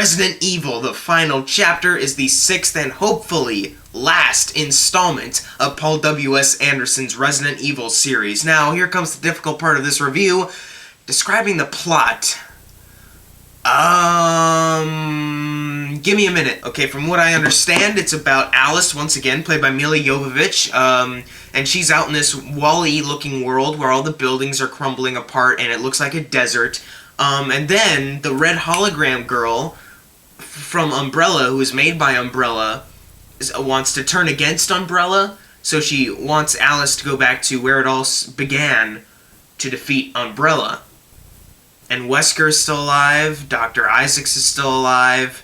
Resident Evil, the final chapter, is the 6th and hopefully last installment of Paul W.S. Anderson's Resident Evil series. Now, here comes the difficult part of this review, describing the plot. Give me a minute. Okay, from what I understand, it's about Alice, once again, played by Milla Jovovich, and she's out in this Wall-E-looking world where all the buildings are crumbling apart and it looks like a desert. And then the red hologram girl from Umbrella, who is made by Umbrella, wants to turn against Umbrella, so she wants Alice to go back to where it all began to defeat Umbrella. And Wesker is still alive, Dr. Isaacs is still alive.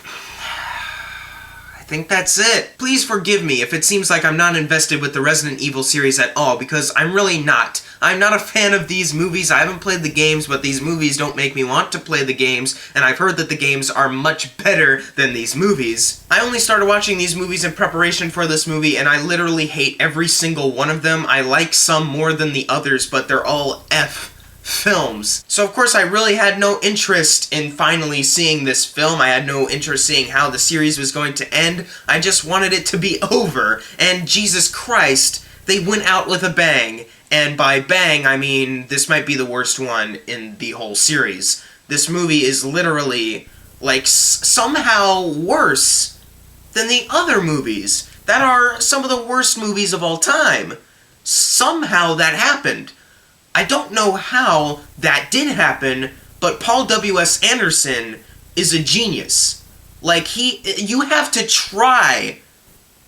I think that's it. Please forgive me if it seems like I'm not invested with the Resident Evil series at all, because I'm really not. I'm not a fan of these movies. I haven't played the games, but these movies don't make me want to play the games, and I've heard that the games are much better than these movies. I only started watching these movies in preparation for this movie, and I literally hate every single one of them. I like some more than the others, but they're all F films. So of course I really had no interest in finally seeing this film. I had no interest seeing how the series was going to end. I just wanted it to be over, and Jesus Christ, they went out with a bang. And by bang, I mean this might be the worst one in the whole series. This movie is literally, like, somehow worse than the other movies that are some of the worst movies of all time. Somehow that happened. I don't know how that did happen, but Paul W.S. Anderson is a genius. Like, you have to try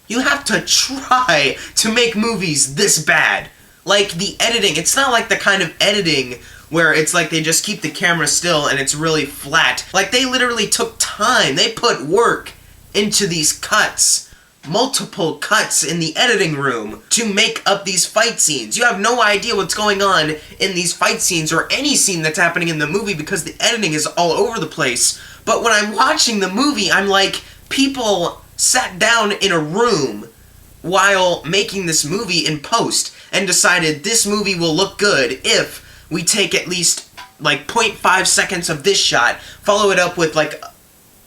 to make movies this bad. Like, the editing, it's not like the kind of editing where it's like they just keep the camera still and it's really flat. Like, they literally took time, they put work into these cuts. Multiple cuts in the editing room to make up these fight scenes. You have no idea what's going on in these fight scenes or any scene that's happening in the movie because the editing is all over the place. But when I'm watching the movie, I'm like, people sat down in a room while making this movie in post and decided this movie will look good if we take at least like 0.5 seconds of this shot, follow it up with like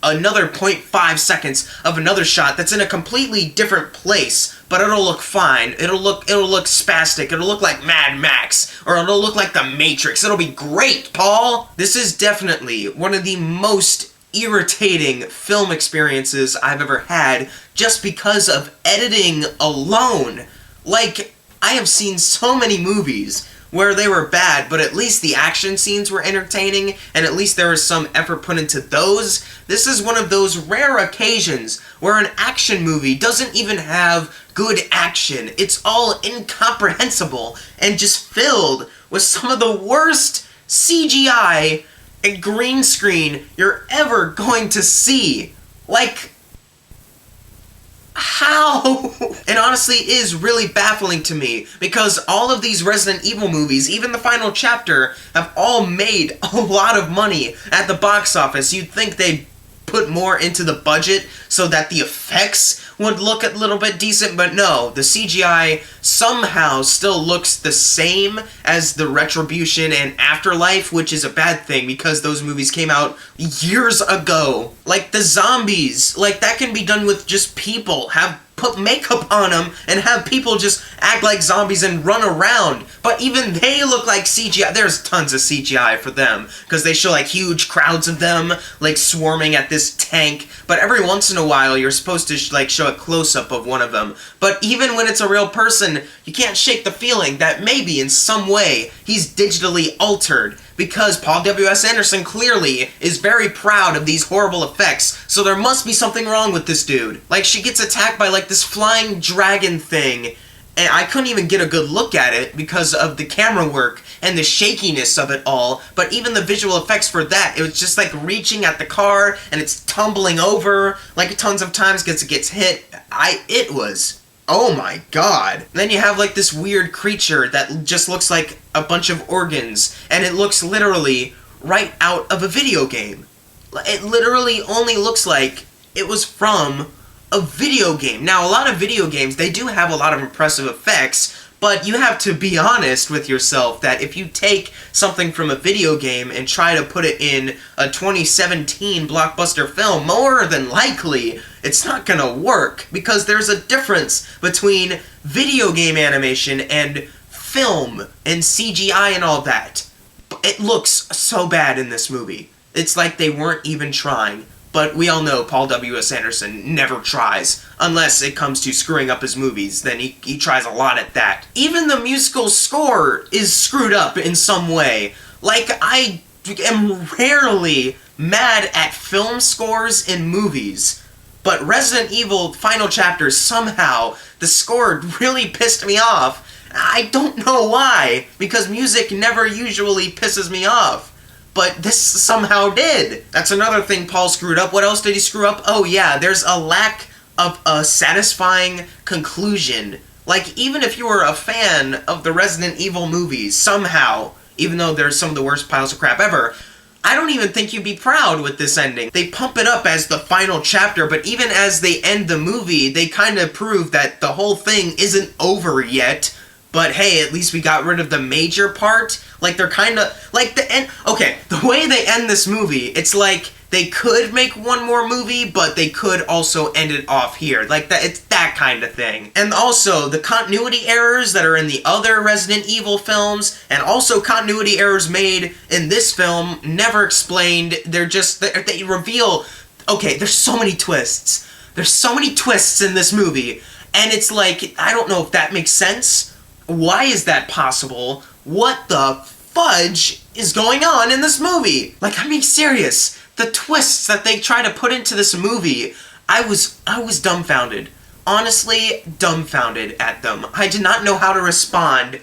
another 0.5 seconds of another shot that's in a completely different place, but it'll look fine. It'll look spastic. It'll look like Mad Max, or it'll look like The Matrix. It'll be great, Paul! This is definitely one of the most irritating film experiences I've ever had just because of editing alone. Like, I have seen so many movies where they were bad, but at least the action scenes were entertaining, and at least there was some effort put into those. This is one of those rare occasions where an action movie doesn't even have good action. It's all incomprehensible and just filled with some of the worst CGI and green screen you're ever going to see. Like, how? It honestly is really baffling to me, because all of these Resident Evil movies, even the final chapter, have all made a lot of money at the box office. You'd think they'd put more into the budget so that the effects would look a little bit decent, but no, the CGI somehow still looks the same as the Retribution and Afterlife, which is a bad thing because those movies came out years ago. Like the zombies, like that can be done with just people. Put makeup on them and have people just act like zombies and run around. But even they look like CGI. There's tons of CGI for them, because they show like huge crowds of them like swarming at this tank. But every once in a while you're supposed to like show a close-up of one of them. But even when it's a real person, you can't shake the feeling that maybe in some way he's digitally altered. Because Paul W.S. Anderson clearly is very proud of these horrible effects, so there must be something wrong with this dude. Like, she gets attacked by, like, this flying dragon thing, and I couldn't even get a good look at it because of the camera work and the shakiness of it all, but even the visual effects for that, it was just, like, reaching at the car, and it's tumbling over, like, tons of times because it gets hit. It was... oh my god. And then you have like this weird creature that just looks like a bunch of organs, and it looks literally right out of a video game. It literally only looks like it was from a video game. Now, a lot of video games, they do have a lot of impressive effects, But you have to be honest with yourself that if you take something from a video game and try to put it in a 2017 blockbuster film, more than likely, it's not gonna work, because there's a difference between video game animation and film and CGI and all that. It looks so bad in this movie. It's like they weren't even trying. But we all know Paul W.S. Anderson never tries, unless it comes to screwing up his movies, then he tries a lot at that. Even the musical score is screwed up in some way. Like, I am rarely mad at film scores in movies, but Resident Evil Final Chapter, somehow, the score really pissed me off. I don't know why, because music never usually pisses me off. But this somehow did. That's another thing Paul screwed up. What else did he screw up? Oh yeah, there's a lack of a satisfying conclusion. Like, even if you were a fan of the Resident Evil movies, somehow, even though they're some of the worst piles of crap ever, I don't even think you'd be proud with this ending. They pump it up as the final chapter, but even as they end the movie, they kind of prove that the whole thing isn't over yet. But hey, at least we got rid of the major part. Like, they're kind of, like, the end, okay, the way they end this movie, it's like, they could make one more movie, but they could also end it off here. Like, that, it's that kind of thing. And also, the continuity errors that are in the other Resident Evil films, and also continuity errors made in this film, never explained. They're just, they reveal, okay, there's so many twists. There's so many twists in this movie, and it's like, I don't know if that makes sense. Why is that possible? What the fudge is going on in this movie? Like, I'm being serious. The twists that they try to put into this movie, I was dumbfounded. Honestly, dumbfounded at them. I did not know how to respond.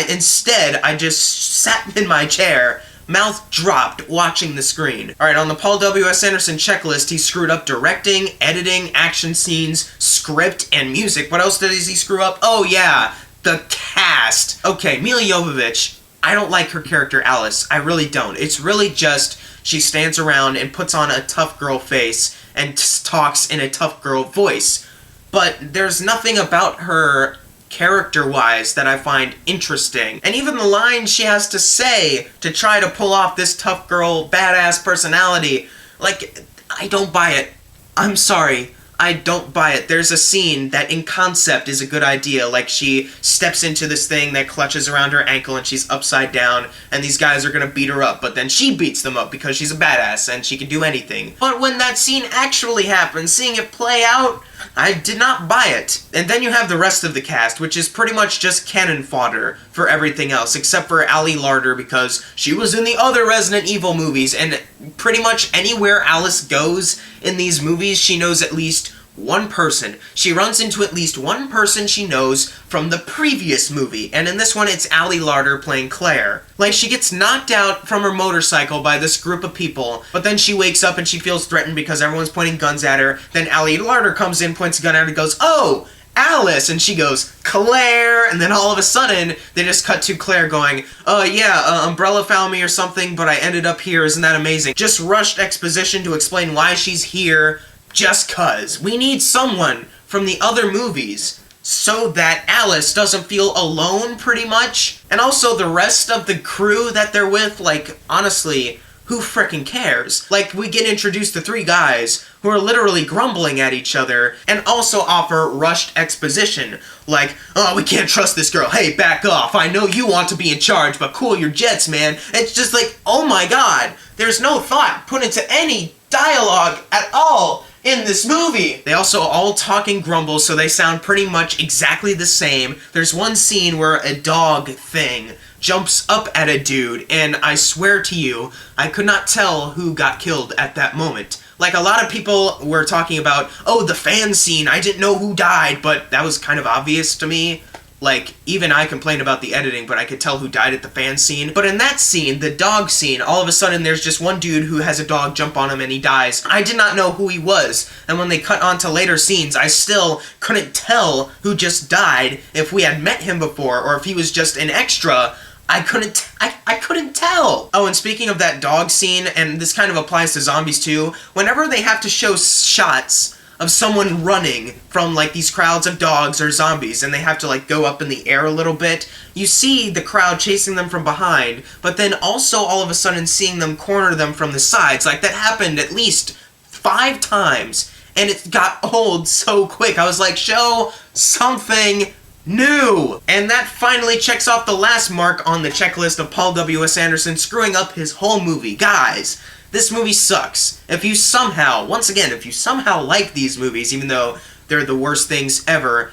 Instead, I just sat in my chair, mouth dropped, watching the screen. Alright, on the Paul W.S. Anderson checklist, he screwed up directing, editing, action scenes, script, and music. What else does he screw up? Oh yeah, the cast. Okay, Milla Jovovich, I don't like her character Alice. I really don't. It's really just she stands around and puts on a tough girl face and talks in a tough girl voice. But there's nothing about her character-wise that I find interesting. And even the lines she has to say to try to pull off this tough girl, badass personality, like, I don't buy it. I'm sorry. I don't buy it. There's a scene that in concept is a good idea, like she steps into this thing that clutches around her ankle and she's upside down and these guys are gonna beat her up, but then she beats them up because she's a badass and she can do anything. But when that scene actually happens, seeing it play out, I did not buy it. And then you have the rest of the cast, which is pretty much just cannon fodder for everything else, except for Ali Larter because she was in the other Resident Evil movies, and pretty much anywhere Alice goes in these movies, she knows at least one person. She runs into at least one person she knows from the previous movie, and in this one it's Ali Larter playing Claire. Like, she gets knocked out from her motorcycle by this group of people, but then she wakes up and she feels threatened because everyone's pointing guns at her. Then Ali Larter comes in, points a gun at her, and goes, "Oh, Alice!" And she goes, "Claire!" And then all of a sudden, they just cut to Claire going, Umbrella found me or something, but I ended up here, isn't that amazing? Just rushed exposition to explain why she's here, just cuz. We need someone from the other movies so that Alice doesn't feel alone, pretty much. And also the rest of the crew that they're with, like, honestly, who frickin' cares? Like, we get introduced to 3 guys who are literally grumbling at each other and also offer rushed exposition. Like, "Oh, we can't trust this girl. Hey, back off. I know you want to be in charge, but cool your jets, man." It's just like, oh my god. There's no thought put into any dialogue at all in this movie. They also all talk and grumble, so they sound pretty much exactly the same. There's one scene where a dog thing jumps up at a dude, and I swear to you, I could not tell who got killed at that moment. Like, a lot of people were talking about, oh, the fan scene, I didn't know who died, but that was kind of obvious to me. Like, even I complained about the editing, but I could tell who died at the fan scene. But in that scene, the dog scene, all of a sudden there's just one dude who has a dog jump on him and he dies. I did not know who he was, and when they cut on to later scenes, I still couldn't tell who just died, if we had met him before, or if he was just an extra. I couldn't tell. Oh, and speaking of that dog scene, and this kind of applies to zombies too, whenever they have to show shots of someone running from, like, these crowds of dogs or zombies, and they have to, like, go up in the air a little bit. You see the crowd chasing them from behind, but then also all of a sudden seeing them corner them from the sides. Like, that happened at least 5 times, and it got old so quick. I was like, show something new! And that finally checks off the last mark on the checklist of Paul W.S. Anderson screwing up his whole movie. Guys, this movie sucks. If you somehow, once again, if you somehow like these movies, even though they're the worst things ever,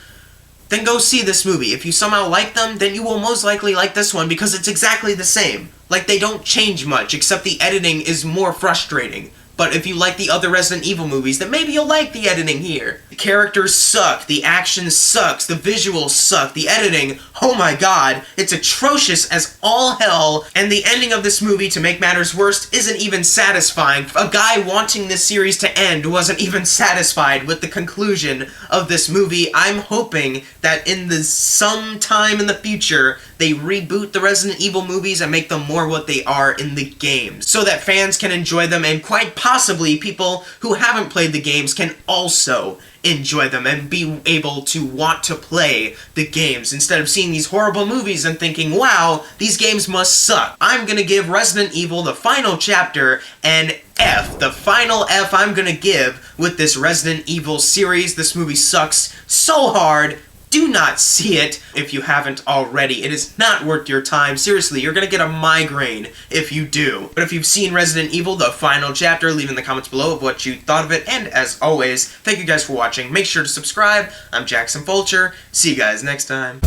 then go see this movie. If you somehow like them, then you will most likely like this one, because it's exactly the same. Like, they don't change much, except the editing is more frustrating. But if you like the other Resident Evil movies, then maybe you'll like the editing here. The characters suck, the action sucks, the visuals suck, the editing, oh my god, it's atrocious as all hell, and the ending of this movie, to make matters worse, isn't even satisfying. A guy wanting this series to end wasn't even satisfied with the conclusion of this movie. I'm hoping that in some time in the future, they reboot the Resident Evil movies and make them more what they are in the games, so that fans can enjoy them, and quite possibly people who haven't played the games can also enjoy them and be able to want to play the games instead of seeing these horrible movies and thinking, wow, these games must suck. I'm gonna give Resident Evil the final chapter an F. The final F I'm gonna give with this Resident Evil series. This movie sucks so hard. Do not see it if you haven't already. It is not worth your time. Seriously, you're gonna get a migraine if you do. But if you've seen Resident Evil, the final chapter, leave in the comments below of what you thought of it. And as always, thank you guys for watching. Make sure to subscribe. I'm Jackson Fulcher. See you guys next time.